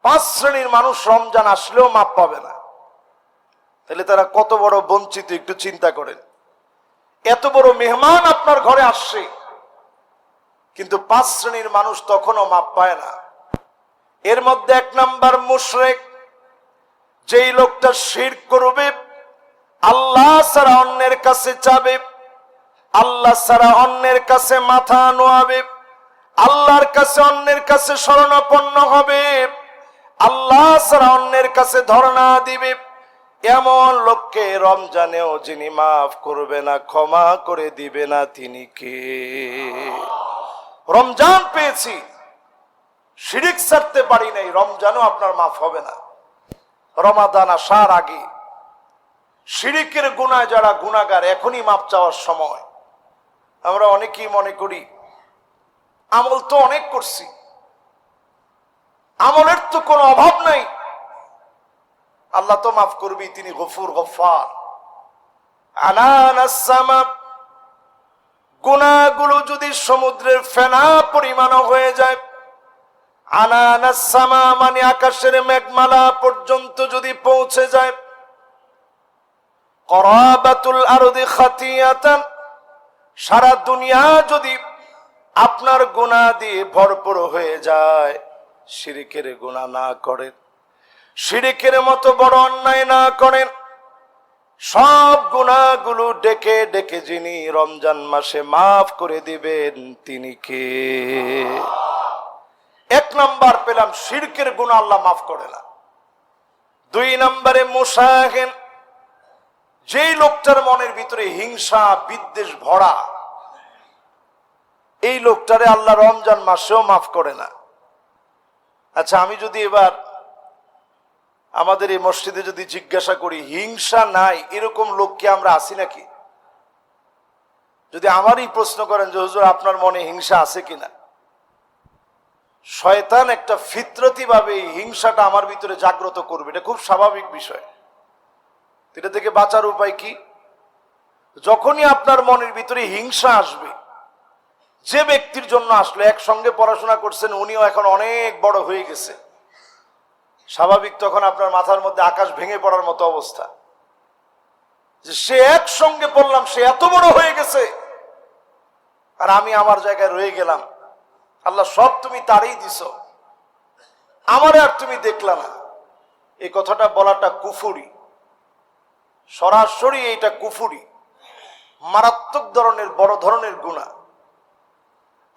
5 শ্রেণীর মানুষ রমজান আসলেও মাপ পাবে না। তাহলে তারা কত বড় বঞ্চিত একটু চিন্তা করেন। এত বড় মেহমান আপনার ঘরে আসছে, কিন্তু 5 শ্রেণীর মানুষ তখনও মাপ পায় না। এর মধ্যে 1 নাম্বার মুশরিক, যেই লোকটা শিরক করবে, আল্লাহ ছাড়া অন্যের কাছে যাবে, আল্লাহ ছাড়া অন্যের কাছে মাথা নোয়াবে, আল্লাহর কাছে অন্যের কাছে শরণাপন্ন হবে, আল্লাহ ছাড়া অন্যের কাছে ধর্ণা দিবে, এমন লোককে রমজানেও যিনি মাফ করবে না, ক্ষমা করে দিবে না, তিনি কে? রমজান পেয়েছি, শিরক ছাড়তে পারি নাই, রমজানও আপনার মাফ হবে না। রমাদান আসার আগে শিরকের গুনায় যারা গুনাহগার, এখনই মাপ চাওয়ার সময়। আমরা অনেকেই মনে করি আমল তো অনেক করছি, আমলের তো কোনো অভাব নাই, আল্লাহ তো মাফ করবি, তিনি গফুর গফফার। গুনাহগুলো যদি সমুদ্রের ফেনা পরিমাণও হয়ে যায়, আনানাসামা মানে আকাশের মেঘমালা পর্যন্ত যদি পৌঁছে যায়, করাবাতুল আরদি খাতিয়াতান, সারা দুনিয়া যদি আপনার গুনাহ দিয়ে ভরপুর হয়ে যায়, শিরকের গুনাহ না করেন, শিরকের মতো বড় অন্যায় না করেন, সব গুনাহগুলো ডেকে ডেকে যিনি রমজান মাসে মাফ করে দিবেন, তিনি কে? 1 নাম্বার পেলাম, শিরকের গুনাহ আল্লাহ মাফ করে না। 2 নম্বরে মুশাহিন, যেই লোকটার মনের ভিতরে হিংসা বিদ্বেষ ভরা, এই লোকটারে আল্লাহ রমজান মাসেও মাফ করে না। আচ্ছা, আমি যদি এবার আমাদের এই মসজিদে যদি জিজ্ঞাসা করি, হিংসা নাই এরকম লোক কি আমরা আছি নাকি? যদি আমারই প্রশ্ন করেন যে হুজুর আপনার মনে হিংসা আছে কিনা, শয়তান একটা ফিতরতি ভাবে হিংসাটা আমার ভিতরে জাগ্রত করবে, এটা খুব স্বাভাবিক বিষয়। এটা থেকে বাঁচার উপায় কি? যখনই আপনার মনের ভিতরে হিংসা আসবে, যে ব্যক্তির জন্য আসলে, একসঙ্গে পড়াশোনা করছেন, উনিও এখন অনেক বড় হয়ে গেছে, স্বাভাবিক তখন আপনার মাথার মধ্যে আকাশ ভেঙে পড়ার মতো অবস্থা, যে সে একসঙ্গে পড়লাম, সে এত বড় হয়ে গেছে আর আমি আমার জায়গায় রয়ে গেলাম। আল্লাহ সব তুমি তারই দিছ, আমারে আর তুমি দেখলা না। এই কথাটা বলাটা কুফরি, সরাসরি এইটা কুফরি, মারাত্মক ধরনের বড় ধরনের গুনাহ।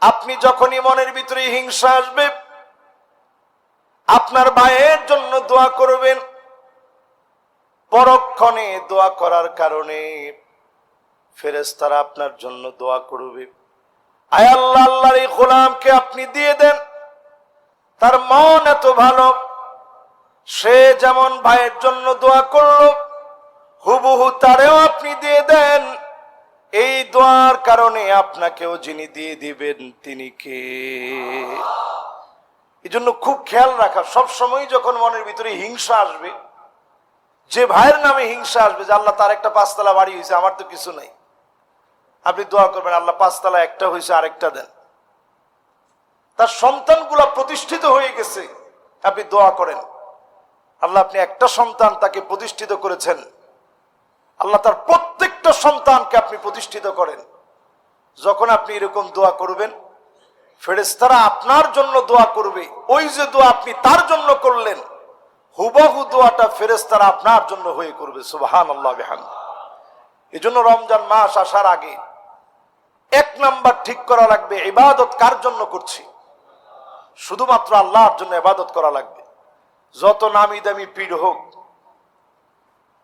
আপনি যখনই মনের ভিতরে হিংসা আসবে, আপনার ভাইয়ের জন্য দোয়া করবেন, পরক্ষণে দোয়া করার কারণে ফেরেশতারা আপনার জন্য দোয়া করবে। আয় আল্লাহ, আল্লাহর এই গোলামকে আপনি দিয়ে দেন, তার মন এত ভালো, সে যেমন ভাইয়ের জন্য দোয়া করলো, হুবহু তারেও আপনি দিয়ে দেন। এই দোয়ার কারণে আপনাকেও যিনি দিয়ে দিবেন, তিনি কে? এই জন্য খুব খেয়াল রাখা, সব সময় যখন মনের ভিতরে হিংসা আসবে, যে ভাইয়ের নামে হিংসা আসবে, যে আল্লাহ তার একটা 5 তলা বাড়ি হয়েছে, আমার তো কিছু নাই, আপনি দোয়া করবেন আল্লাহ 5 তলা একটা হয়েছে, আরেকটা দেন। তার সন্তানগুলা প্রতিষ্ঠিত হয়ে গেছে, আপনি দোয়া করেন আল্লাহ আপনি একটা সন্তান তাকে প্রতিষ্ঠিত করেছেন, আল্লাহ তার প্রত্যেকটা সন্তানকে আপনি প্রতিষ্ঠিত করেন। যখন আপনি এরকম দোয়া করবেন, ফেরেশতারা আপনার জন্য দোয়া করবে। ওই যে দোয়া আপনি তার জন্য করলেন, হুবহু দোয়াটা ফেরেশতারা আপনার জন্য হয়ে করবে। সুবহানাল্লাহ বিহামদিহি। এই জন্য রমজান মাস আসার আগে 1 নাম্বার ঠিক করা লাগবে, ইবাদত কার জন্য করছি? শুধুমাত্র আল্লাহর জন্য ইবাদত করা লাগবে। যত নামি দামি পীর হোক,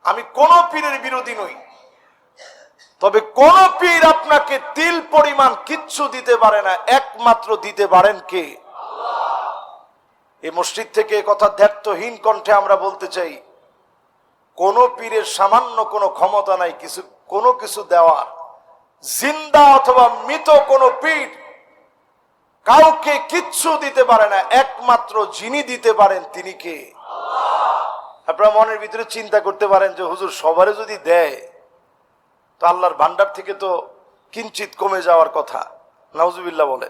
আমি কোন পীরের বিরোধী নই, তবে কোন পীর আপনাকে তিল পরিমাণ কিচ্ছু দিতে পারে না, একমাত্র দিতে পারেন কে? এই মসজিদ থেকে কথা দ্ব্যর্থহীন কণ্ঠে আমরা বলতে চাই, কোন পীরের সামান্য কোনো ক্ষমতা নাই কোনো কিছু দেওয়ার। জিন্দা অথবা মৃত কোন পীর কাউকে কিচ্ছু দিতে পারে না, একমাত্র যিনি দিতে পারেন তিনি কে? আপনারা মনের ভিতরে চিন্তা করতে পারেন যে হুজুর সবারে যদি দেয় তো আল্লাহর ভান্ডার থেকে তো কিঞ্চিত কমে যাওয়ার কথা। নাউজুবিল্লাহ বলে।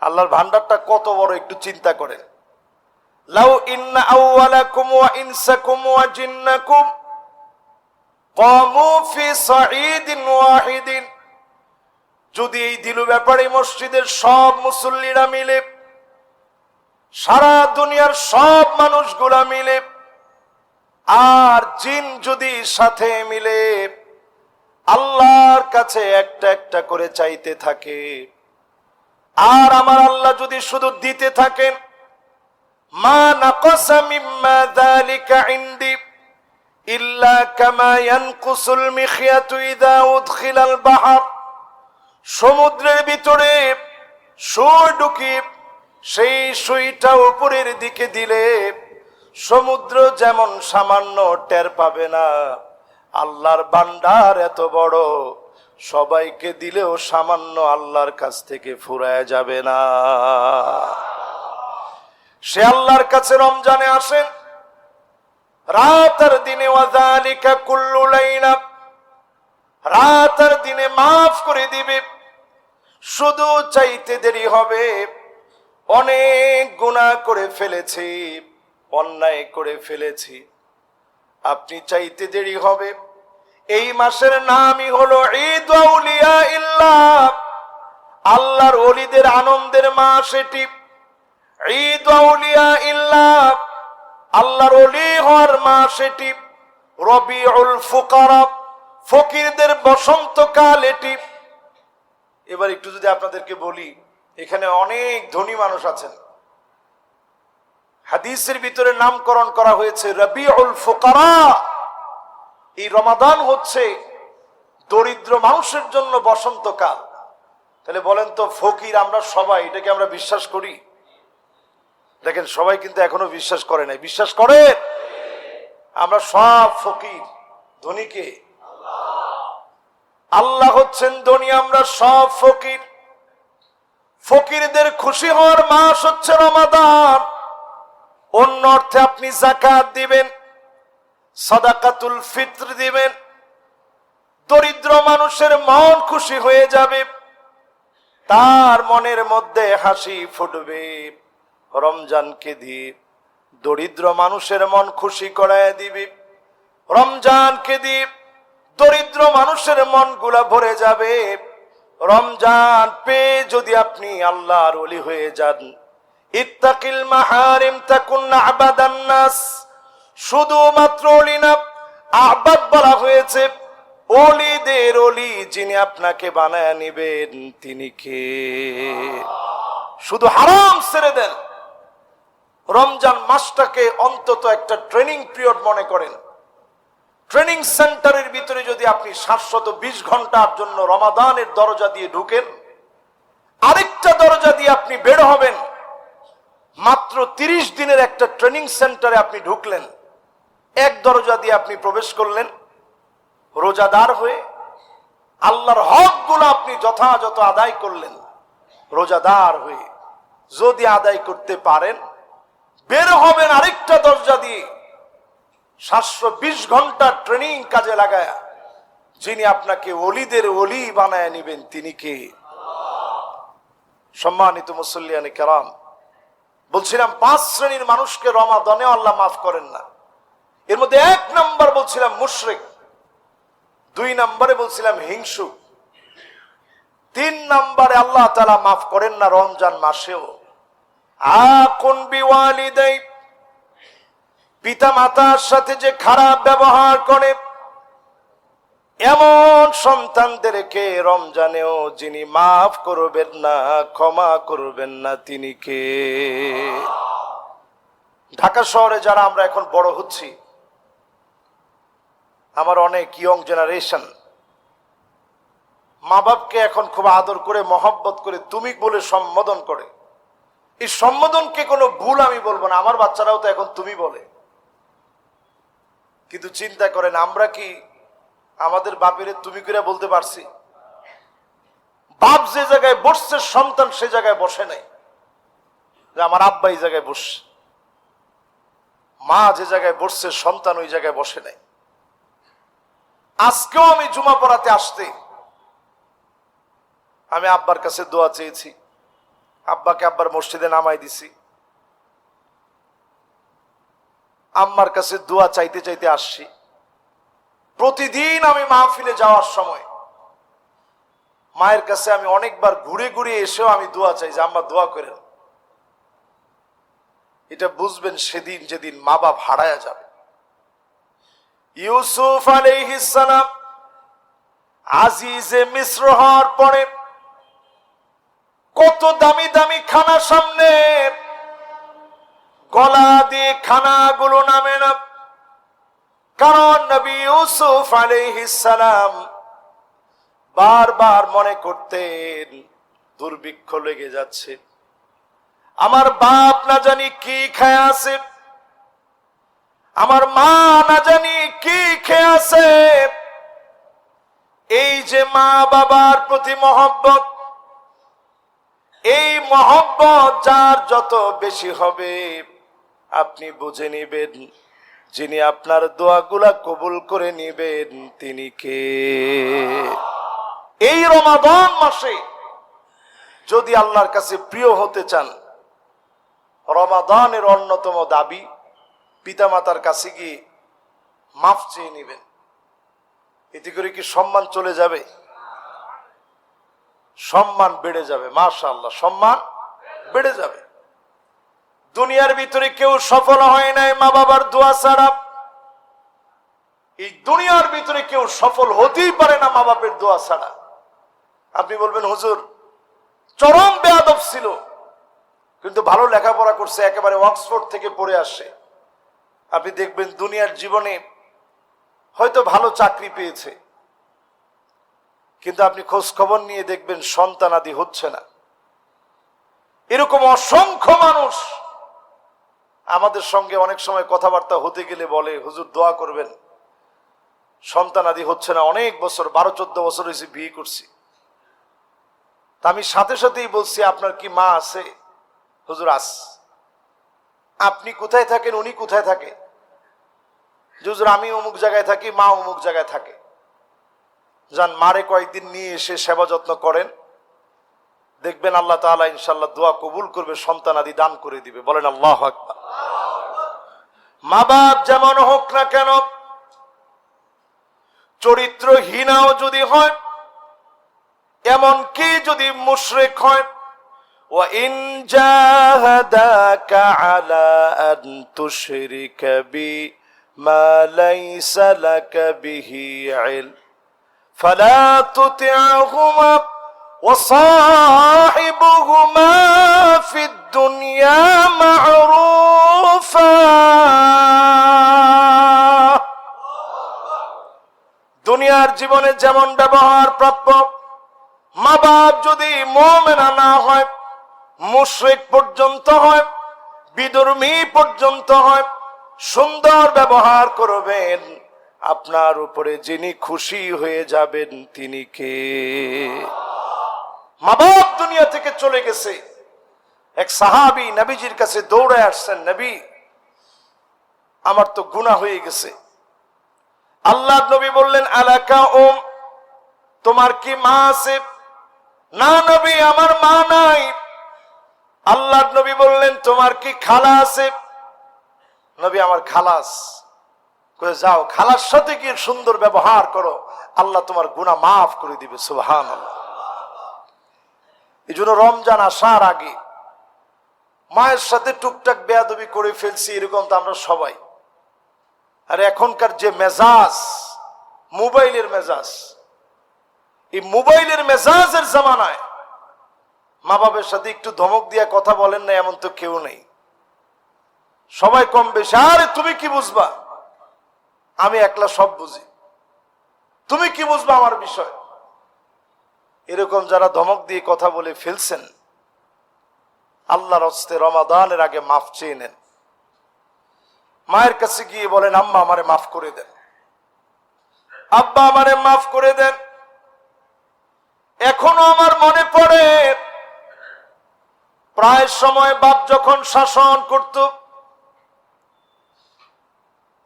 আল্লাহর ভান্ডারটা কত বড় একটু চিন্তা করেন। লাউ ইন্না আউওয়ালাকুম ওয়া ইনসাকুম ওয়া জিন্নাকুম ক্বামু ফি সাঈদিন ওয়াহিদিন, যদি এই দিলু ব্যাপারে মসজিদের সব মুসল্লিরা মিলে, সারা দুনিয়ার সব মানুষগুলা মিলে, আর জিন যদি সাথে মিলে আল্লাহর কাছে একটা একটা করে চাইতে থাকে, আর আমার আল্লাহ যদি শুধু দিতে থাকেন, মা নাকাসা মিম্মা যালিকা ইনদি ইল্লা কামা ইয়ানকুসুল মিখয়াতু ইযা উদখিলাল বাহর, সমুদ্রের ভিতরে সুই ঢুকিয়ে সেই সুইটা উপরের দিকে দিলে সমুদ্র যেমন সামান্য টের পাবে না, আল্লাহর ভান্ডার এত বড়, সবাইকে দিলেও সামান্য আল্লাহর কাছ থেকে ফুরায় যাবে না। সে আল্লাহর কাছে রমজানে আসেন রাত আর দিনে, ওয়াযালিকা কুল্লু লাইলা, রাত আর দিনে মাফ করে দিবে, শুধু চাইতে দেরি হবে। অনেক গুনাহ করে ফেলেছি, অন্যায় করে ফেলেছি, আপনি চাইতে দেরি হবে। এই মাসের নামই হলো ঈদ আউলিয়া ইল্লাহ, আল্লাহর ওলিদের আনন্দের মাস এটি। ঈদ আউলিয়া ইল্লাহ, আল্লাহর ওলি হওয়ার মাস এটি। রবিউল ফুকারা, ফকিরদের বসন্তকাল এটি। এবার একটু যদি আপনাদেরকে বলি, এখানে অনেক ধনী মানুষ আছেন, হাদিসের ভিতরে নামকরণ করা হয়েছে রবিউল ফুকারা। এই রমাদান হচ্ছে দরিদ্র মানুষের জন্য বসন্তকাল। তাহলে বলেন তো, ফকির আমরা সবাই, এটাকে আমরা বিশ্বাস করি? দেখেন, সবাই কিন্তু এখনো বিশ্বাস করে নাই। বিশ্বাস করে আমরা সব ফকির। ধনীকে আল্লাহ হচ্ছেন ধনী, আমরা সব ফকির। ফকিরদের খুশি হওয়ার মাস হচ্ছে রমাদান। অন্য অর্থে আপনি যাকাত দিবেন, সাদাকাতুল ফিত্র দিবেন, দরিদ্র মানুষের মন খুশি হয়ে যাবে, তার মনের মধ্যে হাসি ফুটবে। রমজানকে দিয়ে দরিদ্র মানুষের মন খুশি করায় দিবে। রমজানকে দিয়ে দরিদ্র মানুষের মনগুলা ভরে যাবে। রমজান পেয়ে যদি আপনি আল্লাহর ওলি হয়ে যান, ইত্তাকিল মাহারিম তাকুন আবাদান নাস, শুধুমাত্র ওলি না, আবাদ বলা হয়েছে। ওলিদের ওলি যিনি আপনাকে বানায় নিবেন তিনি কে? শুধু হারাম ছেড়ে দেন। রমজান মাসটাকে অন্তত একটা ট্রেনিং পিরিয়ড মনে করেন। ট্রেনিং সেন্টারের ভিতরে যদি আপনি 720 ঘন্টার জন্য রমাদানের দরজা দিয়ে ঢুকেন, আরেকটা দরজা দিয়ে আপনি বের হবেন। মাত্র 30 দিনের একটা ট্রেনিং সেন্টারে আপনি ঢুকলেন, এক দরজা দিয়ে আপনি প্রবেশ করলেন রোজাদার হয়ে। আল্লাহর হকগুলো আপনি যথাযথ আদায় করলেন রোজাদার হয়ে। যদি আদায় করতে পারেন, বের হবেন আরেকটা দরজা দিয়ে 720 ঘন্টা ট্রেনিং কাজে লাগায়া যিনি আপনাকে ওলিদের ওলি বানায় নিবেন তিনি কে? সম্মানিত মুসল্লিয়ানে কেরাম, বলছিলাম 5 শ্রেণীর মানুষকে রমাদানে আল্লাহ মাফ করেন না। এর মধ্যে 1 নাম্বার বলছিলাম মুশরিক, 2 নম্বরে বলছিলাম হিংসুক, 3 নম্বরে আল্লাহ তাআলা মাফ করেন না রমজান মাসেও। আকুন বিওয়ালিদাই, পিতা মাতার সাথে যে খারাপ ব্যবহার করে এমন সন্তানদেরকে রমজানেও যিনি মাফ করবেন না, ক্ষমা করবেন না তিনি কে? ঢাকা শহরে যারা আমরা এখন বড় হচ্ছি, আমার অনেক ইয়ং জেনারেশন মা বাপকে এখন খুব আদর করে মহব্বত করে তুমি বলে সম্বোধন করে। এই সম্বোধনকে কোনো ভুল আমি বলবো না, আমার বাচ্চারাও তো এখন তুমি বলে। কিন্তু চিন্তা করেন, আমরা কি আমাদের বাপের তুমি করে বলতে পারছি? বাপ যে জায়গায় বসছে সন্তান সে জায়গায় বসে নাই, যে আমার আব্বা এই জায়গায় বসছে। মা যে জায়গায় বসছে সন্তান ওই জায়গায় বসে নাই। আজকেও আমি জুমা পড়াতে আসতে আমি আব্বার কাছে দোয়া চেয়েছি, আব্বাকে আব্বার মসজিদে নামাই দিছি। আম্মার কাছে দোয়া চাইতে চাইতে আসছি। প্রতিদিন আমি মাহফিলে যাওয়ার সময় মায়ের কাছে আমি অনেকবার ঘুরে ঘুরে এসেও আমি দোয়া চাই যে আম্মা দোয়া করেন। এটা বুঝবেন সেদিন যেদিন মা বাপ হারায়া যাবে। ইউসুফ আলাইহিস সালাম আজিজে মিস্র হওয়ার পরে কত দামি দামি খানা সামনে, গলা দিয়ে খানাগুলো নামে না, কারণ নবী ইউসুফ আলাইহিস সালাম বারবার মনে করতেন দুর্ভিক্ষ লেগে যাচ্ছে, আমার বাপ না জানি কি খেয়ে আছে, আমার মা না জানি কি খেয়ে আছে। এই যে মা বাবার প্রতি মহব্বত, এই মহব্বত যার যত বেশি হবে আপনি বুঝে নিবেন যিনি আপনার দোয়াগুলা কবুল করে নিবেন তিনি কে। এই রমাদান মাসে যদি আল্লাহর কাছে প্রিয় হতে চান, রমাদানের অন্যতম দাবি পিতামাতার কাছে গিয়ে মাফ চেয়ে নিবেন। এতে করে কি সম্মান চলে যাবে? সম্মান বেড়ে যাবে। মাশাআল্লাহ, সম্মান বেড়ে যাবে। দুনিয়ার ভিতরে কেউ সফল হয় নাই মা বাবার দোয়া ছাড়া। এই দুনিয়ার ভিতরে কেউ সফল হতেই পারে না মা বাপের দোয়া ছাড়া। আপনি বলবেন হুজুর চরম বেয়াদব ছিল, কিন্তু ভালো লেখাপড়া করছে, একেবারে অক্সফোর্ড থেকে পড়ে আসে। আপনি দেখবেন দুনিয়ার জীবনে হয়তো ভালো চাকরি পেয়েছে, কিন্তু আপনি খোঁজ খবর নিয়ে দেখবেন সন্তানাদি হচ্ছে না। এরকম অসংখ্য মানুষ আমাদের সঙ্গে অনেক সময় কথাবার্তা হতে গেলে বলে হুজুর দোয়া করবেন, সন্তানাদি হচ্ছে না, অনেক বছর 12-14 বছর হয়েছে বিয়ে করছি। তা আমি সাথে সাথেই বলছি আপনার কি মা আছে? হুজুর আস। আপনি কোথায় থাকেন, উনি কোথায় থাকে? হুজুর আমি অমুক জায়গায় থাকি, মা অমুক জায়গায় থাকে। যান মারে কয়েকদিন নিয়ে এসে সেবা যত্ন করেন, দেখবেন আল্লাহ তাআলা ইনশাআল্লাহ দোয়া কবুল করবে, সন্তানাদি দান করে দিবে। বলেন আল্লাহু আকবার। মা বাপ যেমন হোক না কেন, চরিত্রহীনাও যদি হয়, এমনকি যদি মুশরিক হয়, ওয়া ইন জাহাদাকা আলা আন তুশরিকা বি মা লাইসা লাকা বিহি ইলম ফালা তুতি'হুমা ওয়া সাহিবুহুমা ফিদ দুনিয়া মা'রুফা। দুনিয়ার জীবনে যেমন ব্যবহার প্রাপ্য, মা বাপ যদি মুমিনা না হয়, মুশরিক পর্যন্ত হয়, বিধর্মী পর্যন্ত হয়, সুন্দর ব্যবহার করবেন, আপনার উপরে যিনি খুশি হয়ে যাবেন তিনি কে? মা বাপ দুনিয়া থেকে চলে গেছে। এক সাহাবী নবীজির কাছে দৌড়ে আসছেন, নবী আমার তো গুনাহ হয়ে গেছে। আল্লাহ নবী বললেন আলাকা তোমার কি মা আছে? না নবী আমার মা নাই। আল্লাহ নবী বললেন তোমার কি খালা আছে? নবী আমার খালাস। যাও খালার সাথে কি সুন্দর ব্যবহার করো, আল্লাহ তোমার গুনাহ মাফ করে দিবে। সুবহানাল্লাহ। এই জন্য রমজান আসার আগে মায়ের সাথে টুকটাক বেয়াদবি করে ফেলছি, এরকম তো আমরা সবাই। আর এখনকার যে মেজাজ, মোবাইলের মেজাজ, এই মোবাইলের মেজাজের জামানায় মা বাবার সাথে একটু ধমক দিয়ে কথা বলেন না এমন তো কেউ নেই। সবাই কম বেশি আরে তুমি কি বুঝবা, আমি একলা সব বুঝি, তুমি কি বুঝবা আমার বিষয়। এরকম যারা ধমক দিয়ে কথা বলে ফেলছেন, আল্লাহর হস্তে রমাদানের আগে মাফ চেয়ে নেন। মায়ের কাছে গিয়ে বলেন আম্মা আমারে মাফ করে দেন, আব্বা আমারে মাফ করে দেন। এখনো আমার মনে পড়ে প্রায় সময় বাপ যখন শাসন করত,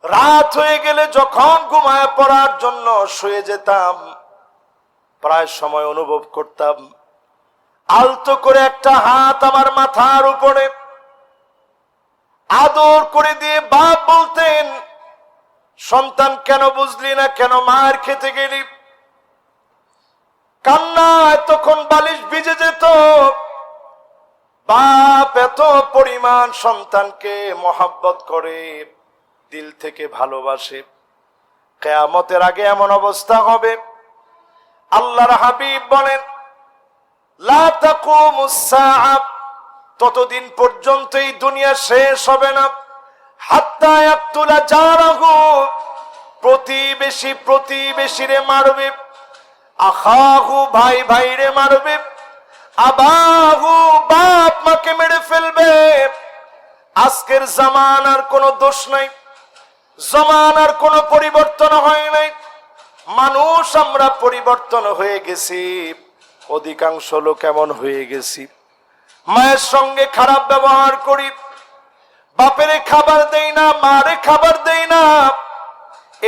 রাত হয়ে গেলে যখন ঘুমায় পড়ার জন্য শুয়ে যেতাম, প্রায় সময় অনুভব করতাম আলতো করে একটা হাত আমার মাথার উপরে আদর করে দিয়ে বাপ বলতেন, সন্তান কেন বুঝলি না, কেন মার খেতে গেলি? কান্নায় তখন বালিশ ভিজে যেত। বাপ এত পরিমাণ সন্তানকে মহব্বত করে, দিল থেকে ভালোবাসে। কিয়ামতের আগে এমন অবস্থা হবে, আল্লাহর হাবিব বলেন, লা তাকুমুস সাআ, ততদিন পর্যন্ত এই দুনিয়া শেষ হবে না, হাত্তা ইয়াকতুলা জারাহু, প্রতিবেশী প্রতিবেশীরে মারবে, আখাহু ভাই ভাইরে মারবে, আবাহু বাপ মাকে মেরে ফেলবে। আজকের জামানার কোনো দোষ নাই, জামানার কোনো পরিবর্তন হয় নাই। মানুষ আমরা পরিবর্তন হয়ে গেছি, অধিকাংশ লোক এমন হয়ে গেছি, মায়ের সঙ্গে খারাপ ব্যবহার করি, বাপেরে খাবার দেই না, মারে খাবার দেই না।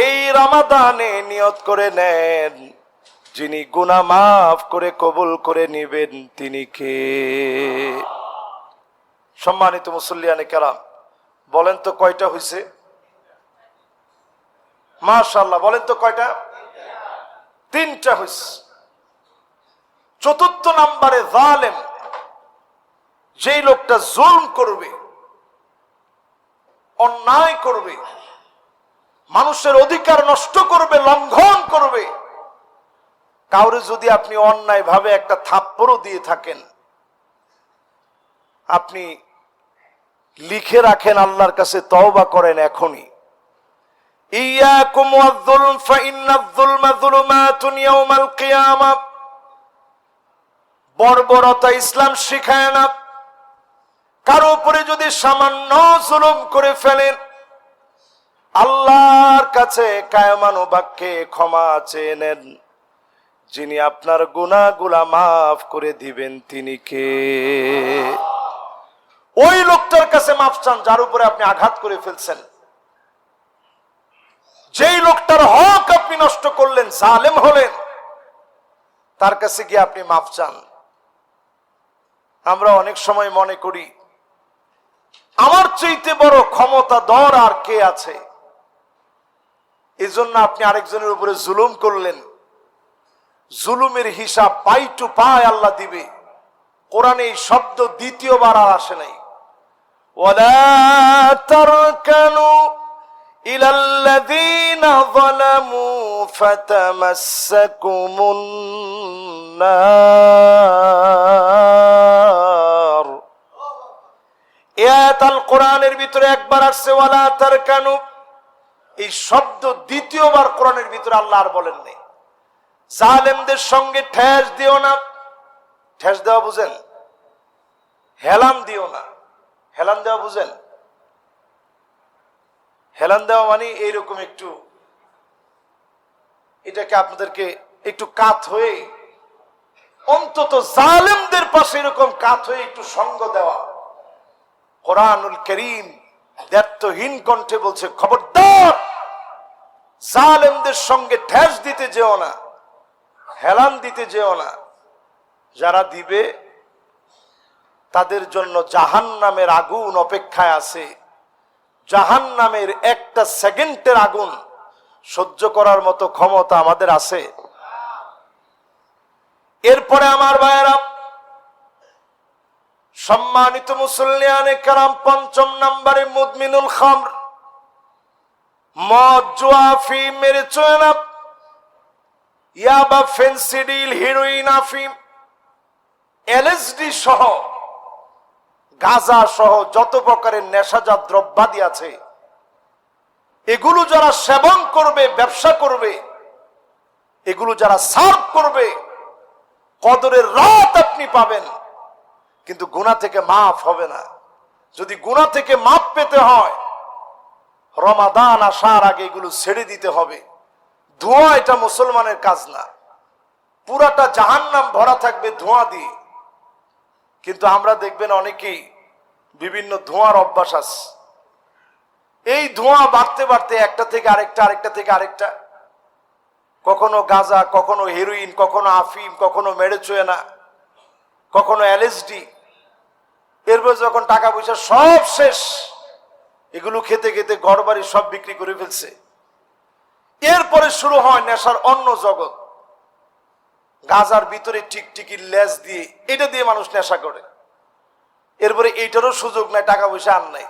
এই রমাদানে নিয়ত করে নেন, যিনি গুনাহ মাফ করে কবুল করে নিবেন তিনি কে? সম্মানিত মুসল্লিয়ানে কেরাম, বলেন তো কয়টা হইছে? মাশাআল্লাহ, বলেন তো কয়টা? তিনটা হইছে। চতুর্থ নম্বরে জালেম, যেই লোকটা জুলম করবে, অন্যায় করবে, মানুষের অধিকার নষ্ট করবে, লঙ্ঘন করবে। কাউরে যদি আপনি অন্যায় ভাবে একটা থাপ্পড়ও দিয়ে থাকেন, আপনি লিখে রাখেন, আল্লাহর কাছে তওবা করেন এখনই। ইয়াকুম ওয়াজ-যুলম ফাইন্নাজ-যুলমা যুলুমাতুন ইয়াওমাল কিয়ামাহ। বর্বরতা ইসলাম শিখায় না। কারো উপরে যদি সামান্য জুলুম করে ফেলেন, আল্লাহর কাছে কায়মানুবাক্যে ক্ষমা চেয়ে নেন, যিনি আপনার গুনাহগুলা মাফ করে দিবেন তিনি কে? ওই লোকটার কাছে মাফ চান যার উপরে আপনি আঘাত করে ফেলছেন। যেই লোকটার হক আপনি নষ্ট করলেন, জালেম হলেন, তার কাছে গিয়ে আপনি মাফ চান। আমরা অনেক সময় মনে করি আমার চাইতে বড় ক্ষমতাধর আর কে আছে, এজন্য আপনি আরেকজনের উপরে জুলুম করলেন। জুলুমের হিসাব পাই টু পাই আল্লাহ দিবে। কোরআনে এই শব্দ দ্বিতীয়বার আর আসে নাই। ওয়ালা তারকানু ইলাল্লাযীনা যালামু ফাতামাসসাকুমুন নার। এই আয়াত আল কোরআনের ভিতরে একবার আসছে ওয়ালা তারকানু, এই শব্দ দ্বিতীয়বার কোরআনের ভিতরে আল্লাহ আর বলেন নাই। জালেমদের সঙ্গে ঠেস দিও না। ঠেস দেওয়া বুঝেন? হেলান দিও না। হেলান দেওয়া বুঝেন? হেলান দেওয়া মানে এইরকম একটু, এটাকে আপনাদেরকে একটু কাত হয়ে, অন্তত জালেমদের পাশে এরকম কাত হয়ে একটু সঙ্গ দেওয়া। কোরআনুল কারীম দ্ব্যর্থহীন কণ্ঠে বলছে, খবরদার জালেমদের সঙ্গে ঠেস দিতে যেও না, হেলান দিতে যেও না। যারা দিবে তাদের জন্য জাহান্নামের আগুন অপেক্ষায় আছে। জাহান্নামের একটা সেকেন্ডের আগুন সহ্য করার মতো ক্ষমতা আমাদের আছে? এরপরে আমার ভাইয়েরা, সম্মানিত মুসল্লিয়ানে কেরাম, পঞ্চম নম্বরে মুদমিনুল খামর, মদ, জুয়া, আফিম, মেরিজুয়ানা, ইয়াবা, ফেন্সিডিল, হিরোইন, আফিম, এলএসডি সহ, গাঁজা সহ যত প্রকারের নেশাজাত দ্রব্যাদি আছে, এগুলো যারা সেবন করবে, ব্যবসা করবে, এগুলো যারা সার্ভ করবে, কদরের রাত আপনি পাবেন, কিন্তু গুনাহ থেকে মাফ হবে না। যদি গুনাহ থেকে মাফ পেতে হয়, রমাদান আসার আগে এগুলো ছেড়ে দিতে হবে। ধোঁয়া এটা মুসলমানের কাজ না। পুরাটা জাহান্নাম ভরা থাকবে ধোঁয়া দিয়ে। কিন্তু আমরা দেখবেন অনেকেই বিভিন্ন ধোঁয়ার অভ্যাস আছে। এই ধোঁয়া বাড়তে বাড়তে একটা থেকে আরেকটা, আরেকটা থেকে আরেকটা, কখনো গাঁজা, কখনো হেরোইন, কখনো আফিম, কখনো মেরিজুয়ানা, কখনো এলএসডি। এরপর যখন টাকা পয়সা সব শেষ, এগুলো খেতে খেতে ঘর বাড়ি সব বিক্রি করে ফেলছে। এরপরে শুরু হয় নেশার অন্য জগৎ। গাজার ভিতরে টিকটিকির লেজ দিয়ে, এটা দিয়ে মানুষ নেশা করে। এরপরে এইটারও সুযোগ নাই, টাকা পয়সা আর নাই,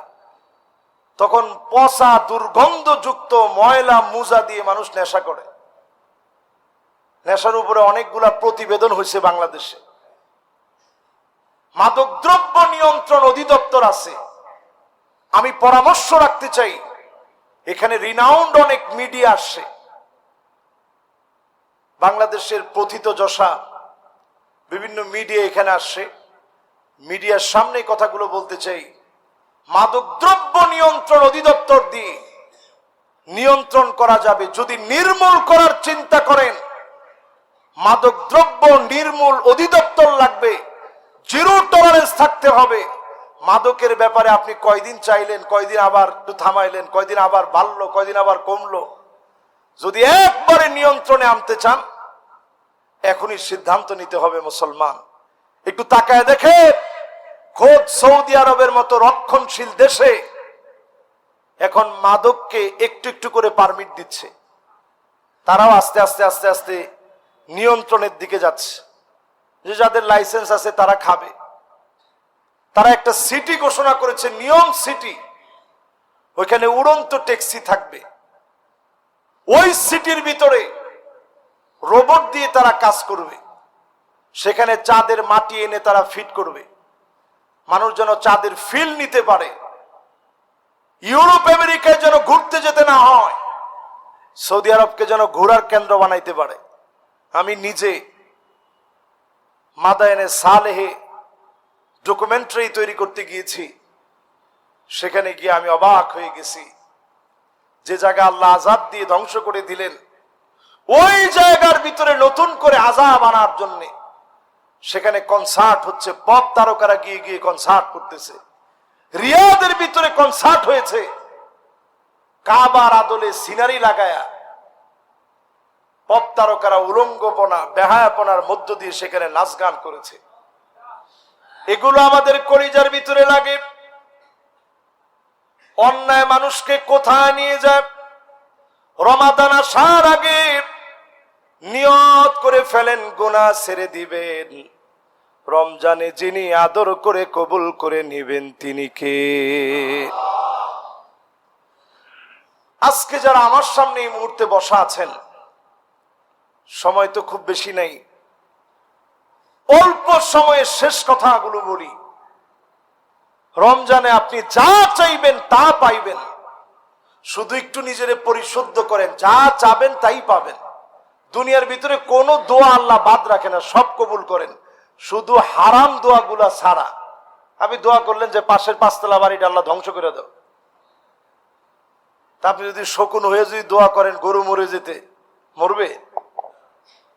তখন পচা দুর্গন্ধযুক্ত ময়লা মুজা দিয়ে মানুষ নেশা করে। নেশার উপরে অনেকগুলা প্রতিবেদন হয়েছে বাংলাদেশে। মাদকদ্রব্য নিয়ন্ত্রণ অধিদপ্তর আছে। আমি পরামর্শ রাখতে চাই, এখানে রিনাউন্ড অনেক মিডিয়া আসছে, বাংলাদেশের প্রথিতযশা বিভিন্ন মিডিয়া এখানে আসছে। মিডিয়ার সামনে কথাগুলো বলতে চাই। মাদকদ্রব্য নিয়ন্ত্রণ অধিদপ্তর দিয়ে নিয়ন্ত্রণ করা যাবে। যদি নির্মূল করার চিন্তা করেন, মাদকদ্রব্য নির্মূল অধিদপ্তর লাগবে, জিরো টলারেন্স থাকতে হবে। মাদকের ব্যাপারে আপনি কয়দিন চাইলেন, কয়দিন আবার একটু থামাইলেন, কয়দিন আবার বাড়লো, কয়দিন আবার কমলো। যদি একবারে নিয়ন্ত্রণে আনতে চান, এখনই সিদ্ধান্ত নিতে হবে। মুসলমান একটু তাকায় দেখে, খোদ সৌদি আরবের মতো রক্ষণশীল দেশে এখন মাদককে একটু একটু করে পারমিট দিচ্ছে। তারাও আস্তে আস্তে আস্তে আস্তে নিয়ন্ত্রণের দিকে যাচ্ছে। যে যাদের লাইসেন্স আছে তারা খাবে। তারা একটা সিটি ঘোষণা করেছে, নিয়ম সিটি। ওইখানে উড়ন্ত ট্যাক্সি থাকবে। ওই সিটির ভিতরে রোবট দিয়ে তারা কাজ করবে। সেখানে চাঁদের মাটি এনে তারা ফিট করবে, মানুষ যেন চাঁদের ফিল নিতে পারে। ইউরোপ আমেরিকায় যেন ঘুরতে যেতে না হয়, সৌদি আরবকে যেন ঘোরার কেন্দ্র বানাইতে পারে। আমি নিজে মাদায়েনে সালেহে ডকুমেন্টারি তৈরি করতে গিয়েছি। সেখানে গিয়ে আমি অবাক হয়ে গেছি। যে জায়গা আল্লাহ আযাব দিয়ে ধ্বংস করে দিলেন, ওই জায়গার ভিতরে নতুন করে আযাব আনার জন্য সেখানে কনসার্ট হচ্ছে। পপ তারকারা গিয়ে গিয়ে কনসার্ট করতেছে। রিয়াদের ভিতরে কনসার্ট হয়েছে, কাবার আদলে সিনারি লাগায়া পপ তারকারা উলঙ্গপনা বেহায়াপনার মধ্য দিয়ে সেখানে নাচ গান করেছে। এগুলো আমাদের কলিজার ভিতরে লাগে। অন্যায় মানুষকে কোথায় নিয়ে যায়? রমাদান আসার আগে নিয়ত করে ফেলেন গুনাহ ছেড়ে দিবেন। রমজানে যিনি আদর করে কবুল করে নিবেন তিনি কে? আজকে যারা আমার সামনে এই মুহূর্তে বসা আছেন, সময় তো খুব বেশি নেই, অল্প সময়ে শেষ কথাগুলো বলি। রমজানে আপনি যা চাইবেন তা পাইবেন। শুধু একটু নিজেরে পরিশুদ্ধ করেন, যা চাবেন তাই পাবেন। দুনিয়ার ভিতরে কোনো দোয়া আল্লাহ বাদ রাখে না, সব কবুল করেন, শুধু হারাম দোয়াগুলা ছাড়া। আপনি দোয়া করলেন যে পাশের পাঁচতলা বাড়িটা আল্লাহ ধ্বংস করে দাও, তা আপনি যদি শকুন হয়ে যদি দোয়া করেন গরু মরে যেতে, মরবে?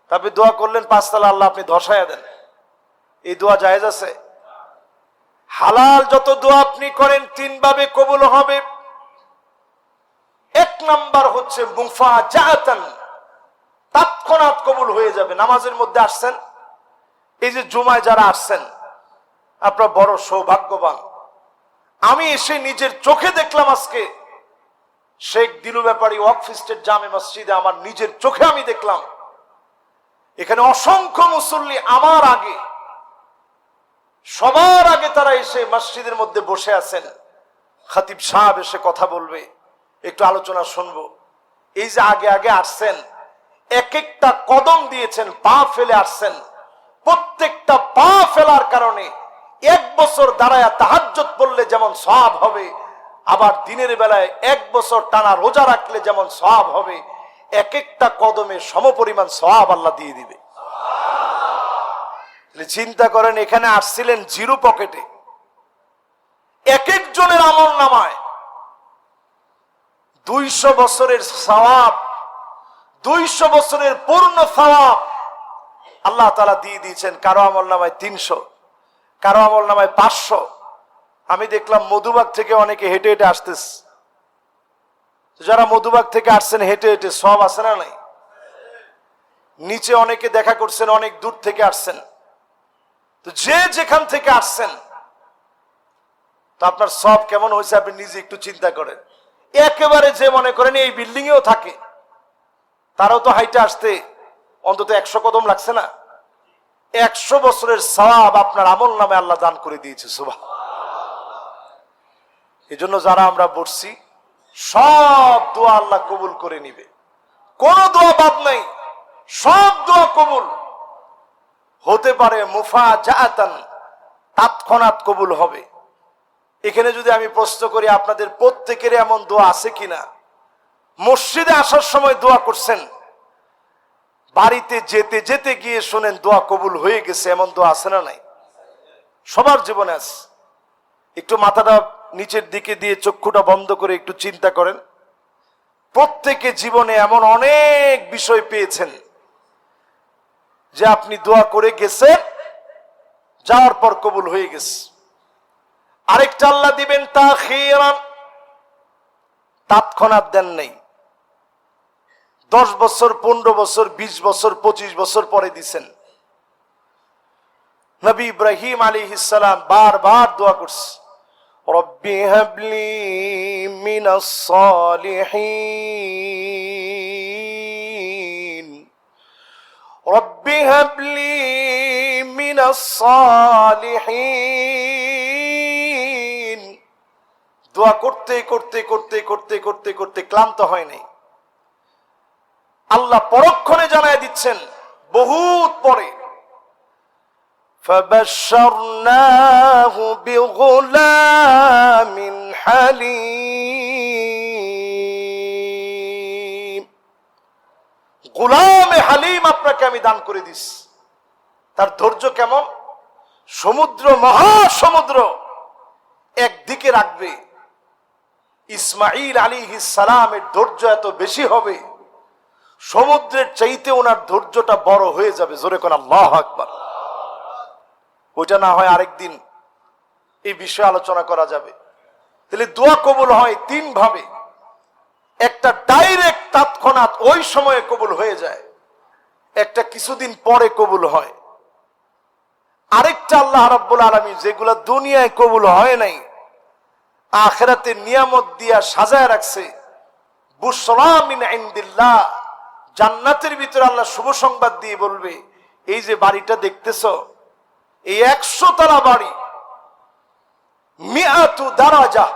তা আপনি দোয়া করলেন পাঁচতলা আল্লাহ আপনি ধসায়া দেন, এই দোয়া জায়েজ আছে? হালাল যত দোয়া আপনি করেন তিন ভাবে কবুল হবে। এক নাম্বার হচ্ছে মুফাজাআতান, তৎক্ষণাৎ কবুল হয়ে যাবে। নামাজের মধ্যে আসছেন, এই যে জুমায় যারা আসছেন আপনারা বড় সৌভাগ্যবান। আমি এসে নিজের চোখে দেখলাম, আজকে শেখ দিলু ব্যাপারী ওয়াকফ স্টেট জামে মসজিদে আমার নিজের চোখে আমি দেখলাম এখানে অসংখ্য মুসল্লি আমার আগে, সবার আগে তারা এসে মসজিদের মধ্যে বসে আছেন। খতিব সাহেব এসে কথা বলবে, একটু আলোচনা শুনবো। এই যে আগে আগে আসছেন, এক একটা কদম দিয়েছেন, পা ফেলে আসছেন। প্রত্যেকটা পা ফেলার কারণে এক বছর দাঁড়ায় তাহাজ্জুদ পড়লে যেমন সওয়াব হবে, আবার দিনের বেলায় এক বছর টানা রোজা রাখলে যেমন সওয়াব হবে, এক একটা কদমে সমপরিমাণ সওয়াব আল্লাহ দিয়ে দিবে। চিন্তা করেন, এখানে আসছিলেন জিরো পকেটে, এক একজনের আমল নামায় 200 বছরের সওয়াব, 200 বছরের পূর্ণ সওয়াব আল্লাহ তাআলা দিয়ে দিয়েছেন। কারো আমল নামায় 300, কারো আমল নামায় 500। আমি দেখলাম মধুবাগ থেকে অনেকে হেঁটে হেঁটে আসতেছে। যারা মধুবাগ থেকে আসছেন হেঁটে হেঁটে, সওয়াব আছে না নাই? নিচে অনেকে দেখা করছেন, অনেক দূর থেকে আসছেন। তো যে যেখান থেকে আসছেন তো আপনার সব কেমন হয়েছে আপনি নিজে একটু চিন্তা করেন। একেবারে যে মনে করেন এই বিল্ডিং এও থাকে, তারাও তো হাইটে আসতে অন্তত 100 কদম লাগছে না? 100 বছরের সওয়াব আপনার আমল নামে আল্লাহ দান করে দিয়েছে। সুবহান। এই জন্য যারা আমরা বসছি সব দোয়া আল্লাহ কবুল করে নিবে, কোন দোয়া বাদ নাই, সব দোয়া কবুল হতে পারে। মুফাজাআতান, তৎক্ষণাৎ কবুল হবে। এখানে যদি আমি প্রশ্ন করি আপনাদের প্রত্যেকের এমন দোয়া আছে কিনা, মসজিদে আসার সময় দোয়া করছেন, বাড়িতে যেতে যেতে গিয়ে শোনেন দোয়া কবুল হয়ে গেছে, এমন দোয়া আছে না নাই? সবার জীবনে আছে। একটু মাথাটা নিচের দিকে দিয়ে চক্ষুটা বন্ধ করে একটু চিন্তা করেন। প্রত্যেকে জীবনে এমন অনেক বিষয় পেয়েছেন যে আপনি দোয়া করে গেছেন, যাওয়ার পর কবুল হয়ে গেছে। আরেকটা আল্লাহ দিবেন তাখিরান, তৎক্ষণাৎ দেন নাই, 10 বছর 15 বছর 20 বছর 25 বছর পরে দিছেন। নবী ইব্রাহিম আলাইহিস সালাম বারবার দোয়া করছে, রব্বি হাবলি মিনাস সালিহিন, রব্বি হাবলি মিনাস সালিহিন। দোয়া করতে করতে করতে করতে করতে করতে ক্লান্ত হয় নাই। আল্লাহ পরক্ষণে জানায় দিচ্ছেন বহুত পরে, فبشرناه بغلام حليم। গোলামে হালিম আপনাকে আমি দান করে দিস। তার ধৈর্য কেমন? সমুদ্র, মহাসমুদ্র একদিকে রাখবে, ইসমাঈল আলাইহিস সালামের ধৈর্য এত বেশি হবে, সমুদ্রের চাইতে ওনার ধৈর্যটা বড় হয়ে যাবে। জোরে কোন আল্লাহু আকবার। ওইটা না হয় আরেকদিন এই বিষয়ে আলোচনা করা যাবে। তাহলে দোয়া কবুল হয় 3 ভাবে। একটা ডাইরেক্ট তৎক্ষণাৎ ওই সময়ে কবুল হয়ে যায়, একটা কিছুদিন পরে কবুল হয়, আরেকটা আল্লাহ রাব্বুল আলামিন যেগুলা দুনিয়ায় কবুল হয় নাই, আখিরাতে নিয়ামত দিয়া সাজায় রাখছে। বুশরা মিন ইনদিল্লাহ, জান্নাতের ভিতরে আল্লাহ শুভ সংবাদ দিয়ে বলবে, এই যে বাড়িটা দেখতেছো, এই 100 তলা বাড়ি, মিআতু দারাজা,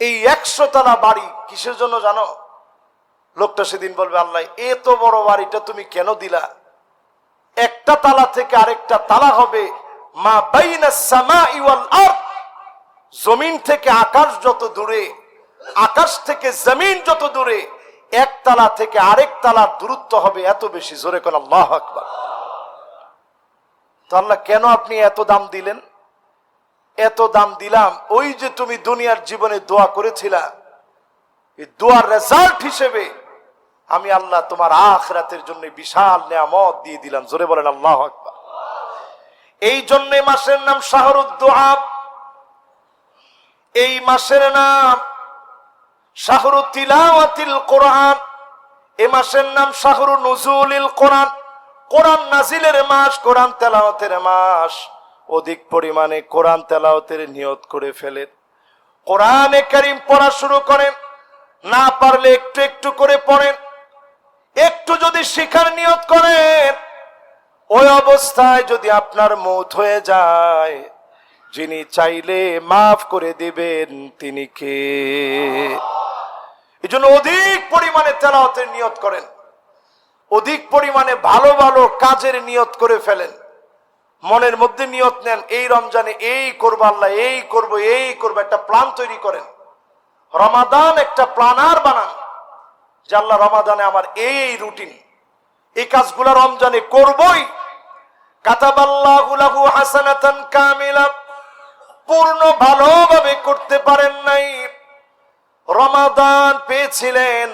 এই 100 তলা বাড়ি কিসের জন্য জানো? লোকটা সেদিন বলবে, আল্লাহ এত বড় বাড়িটা তুমি কেন দিলা? একটা তালা থেকে আরেকটা তালা হবে মা বাইনাস সামাই ওয়াল আরদ, জমিন থেকে আকাশ যত দূরে, আকাশ থেকে জমিন যত দূরে, এক তালা থেকে আরেক তালার দূরত্ব হবে এত বেশি। জোরে কোন আল্লাহু আকবার। তো আল্লাহ কেন আপনি এত দাম দিলেন? এত দাম দিলাম, ওই যে তুমি দুনিয়ার জীবনে দোয়া করেছিলা, এই দোয়ার রেজাল্ট হিসেবে আমি আল্লাহ তোমার আখিরাতের জন্য বিশাল নিয়ামত দিয়ে দিলাম। জোরে বলেন আল্লাহু আকবার। এই জন্য মাসের নাম শাহরুদ দোয়া, এই মাসের নাম শাহরু তিলাওয়াতিল কোরআন, এই মাসের নাম শাহরু নুজুলিল কোরআন, কোরআন নাজিলের মাস, কোরআন তেলাওয়াতের মাস। অধিক পরিমাণে কোরআন তেলাওয়াতের নিয়ত করে ফেলেন, কোরআনে কারীম পড়া শুরু করেন, না পারলে একটু একটু করে পড়েন। একটু যদি শিখার নিয়ত করেন, ওই অবস্থায় যদি আপনার মওত হয়ে যায়, যিনি চাইলে মাফ করে দিবেন তিনি কে? এই জন্য অধিক পরিমাণে তেলাওয়াতের নিয়ত করেন, অধিক পরিমাণে ভালো ভালো কাজের নিয়ত করে ফেলেন। মনের মধ্যে নিয়ত নেন, এই রমজানে এই করবো, আল্লাহ এই করবো, এই করবো, একটা প্ল্যান তৈরি করেন। রমাদান একটা প্ল্যানার বানান যে আল্লাহ রমাদানে আমার এই রুটিন, এই কাজগুলো রমজানে করবই। কাতাবাল্লাহু লাহু হাসানাতান কামিলা, পূর্ণ ভালোভাবে করতে পারেন নাই, রমাদান পেয়েছিলেন,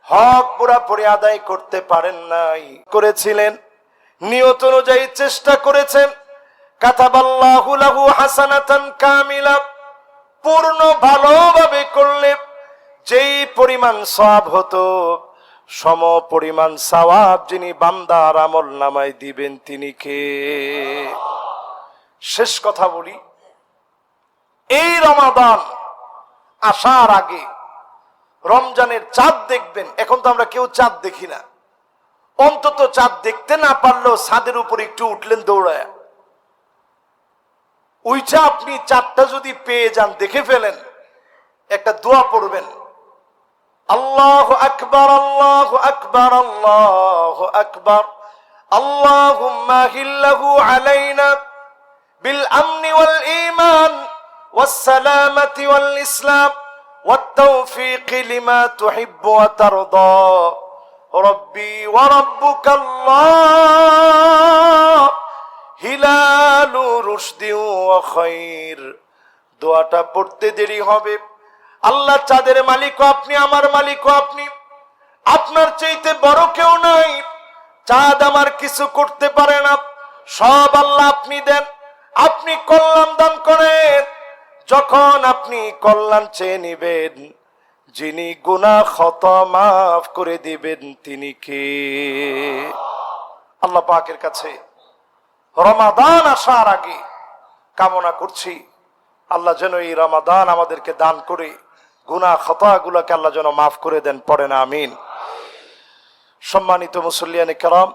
হক পুরাপুরি আদায় করতে পারেন নাই, করেছিলেন নিয়ত অনুযায়ী চেষ্টা করেছেন, কাতাবাল্লাহু লাহু হাসানাতান কামিলা, পূর্ণ ভালোভাবে করলে যেই পরিমাণ সওয়াব হতো, সম পরিমাণ সওয়াব যিনি বান্দার আমল নামায় দিবেন তিনি কে? শেষ কথা বলি, এই রমাদান আসার আগে রমজানের চাঁদ দেখবেন। এখন তো আমরা কেউ চাঁদ দেখি না, অন্তত চাঁদ দেখতে না পারলেও ছাদের উপর একটু উঠলেন দৌড়ায়, ওইটা আপনি চাঁদটা যদি পেয়ে যান, দেখে ফেলেন, একটা দোয়া পড়বেন, আল্লাহু আকবার আল্লাহু আকবার আল্লাহু আকবার আল্লাহুম্মা হিল্লাহু আলাইনা বিল আমনি ওয়াল ঈমান ওয়াস সালামাতি ওয়াল ইসলাম ওয়াত তাওফীক লিমা তুহিব্বু ওয়া তারদা রব্বি ওয়া রাব্বুকাল্লাহ হিলালু রুশদি ওয়া খায়র। দোয়াটা পড়তে দেরি হবে। আল্লাহ চাঁদের মালিকও আপনি, আমার মালিকও আপনি, আপনার চাইতে বড় কেউ নাই। চাঁদ আমার কিছু করতে পারে না, সব আল্লাহ আপনি দেন। আপনি কল্যাণ দান করেন। যখন আপনি কল্যাণ চেয়ে নিবেন, যিনি গুনাহ খতা মাফ করে দিবেন তিনি কে? আল্লাহ পাকের কাছে রমাদান আসার আগে কামনা করছি, আল্লাহ যেন এই রমাদান আমাদেরকে দান করে গুনাহ খতাগুলোকে আল্লাহ যেন মাফ করে দেন। পড়েন আমিন। সম্মানিত মুসল্লিয়ানে কেরাম,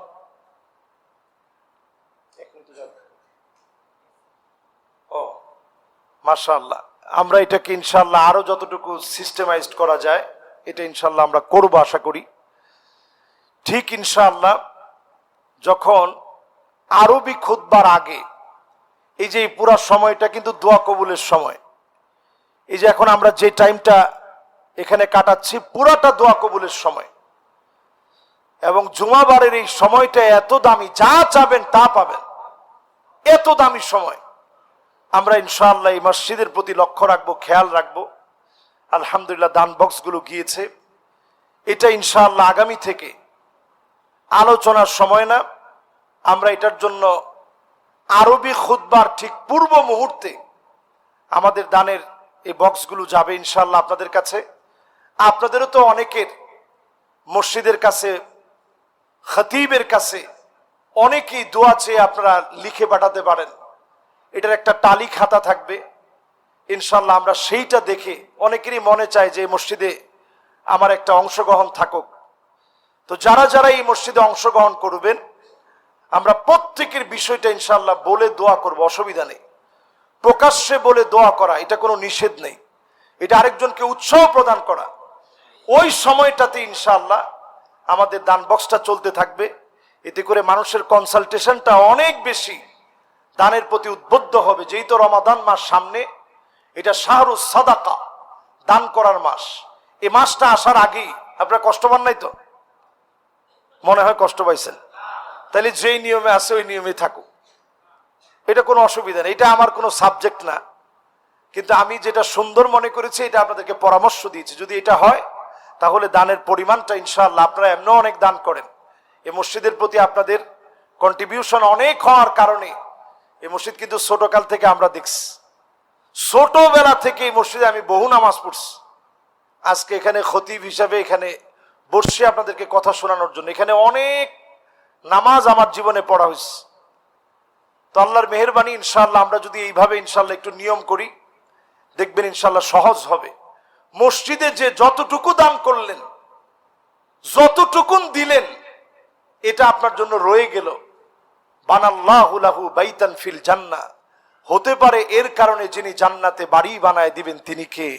মাশাআল্লাহ, আমরা এটাকে ইনশাআল্লাহ আরো যতটুকু সিস্টেমাইজড করা যায় এটা ইনশাআল্লাহ আমরা করব আশা করি। ঠিক ইনশাআল্লাহ যখন আরবি খুতবার আগে, এই যে পুরা সময়টা কিন্তু দোয়া কবুলের সময়, এই যে এখন আমরা যে টাইমটা এখানে কাটাচ্ছি পুরাটা দোয়া কবুলের সময়, এবং জুমাবারের এই সময়টা এত দামি, যা চাবেন তা পাবেন, এত দামি সময়। আমরা ইনশাআল্লাহ এই মসজিদের প্রতি লক্ষ্য রাখবো, খেয়াল রাখবো। আলহামদুলিল্লাহ দান বক্সগুলো গিয়েছে। এটা ইনশাআল্লাহ আগামী থেকে আলোচনার সময় না, আমরা এটার জন্য আরবি খুতবার ঠিক পূর্ব মুহূর্তে আমাদের দানের এই বক্সগুলো যাবে ইনশাআল্লাহ আপনাদের কাছে। আপনাদেরও তো অনেকের মসজিদের কাছে, খতিবের কাছে অনেকেই দোয়া চেয়ে আপনারা লিখে পাঠাতে পারেন। এটার একটা তালিক খাতা থাকবে ইনশাআল্লাহ। আমরা সেইটা দেখে, অনেকেরই মনে চায় যে এই মসজিদে আমার একটা অংশগ্রহণ থাকুক। তো যারা যারা এই মসজিদে অংশগ্রহণ করবেন, আমরা প্রত্যেকের বিষয়টা ইনশাআল্লাহ বলে দোয়া করব, অসুবিধা নেই। প্রকাশ্যে বলে দোয়া করা এটা কোনো নিষেধ নেই, এটা আরেকজনকে উৎসাহ প্রদান করা। ওই সময়টাতে ইনশাআল্লাহ আমাদের দান বক্সটা চলতে থাকবে। এতে করে মানুষের কনসালটেশনটা অনেক বেশি দানের প্রতি উদ্বুদ্ধ হবে। যেই তো রমাদান মাস সামনে, এটা শাহরুস সাদাকা, দান করার মাস। এই মাসটা আসার আগেই আপনারা কষ্ট পান নাই তো? মনে হয় কষ্ট পাইছেন। তাহলে যেই নিয়মে আছে ওই নিয়মে থাকুক, এটা কোনো অসুবিধা নেই। এটা আমার কোনো সাবজেক্ট না, কিন্তু আমি যেটা সুন্দর মনে করেছি এটা আপনাদেরকে পরামর্শ দিয়েছি। যদি এটা হয় তাহলে দানের পরিমাণটা ইনশাআল্লাহ, আপনারা এমনি অনেক দান করেন, এই মসজিদের প্রতি আপনাদের কন্ট্রিবিউশন অনেক হওয়ার কারণে এই মসজিদ কিন্তু ছোটকাল থেকে আমরা দেখছি, ছোটবেলা থেকে এই মসজিদে আমি বহু নামাজ পড়ছি। আজকে এখানে খতিব হিসাবে এখানে বসছি আপনাদেরকে কথা শোনানোর জন্য। এখানে অনেক নামাজ আমার জীবনে পড়া হয়েছে। তো আল্লাহর মেহেরবানি ইনশাআল্লাহ আমরা যদি এইভাবে ইনশাআল্লাহ একটু নিয়ম করি, দেখবেন ইনশাআল্লাহ সহজ হবে। মসজিদে যে যতটুকু দান করলেন, যতটুকুন দিলেন, এটা আপনার জন্য রয়ে গেল। বানাল্লাহু লাহু বাইতান ফিল জান্নাহ, হতে পারে এর কারণে যিনি জান্নাতে বাড়ি বানায় দিবেন তিনি কে?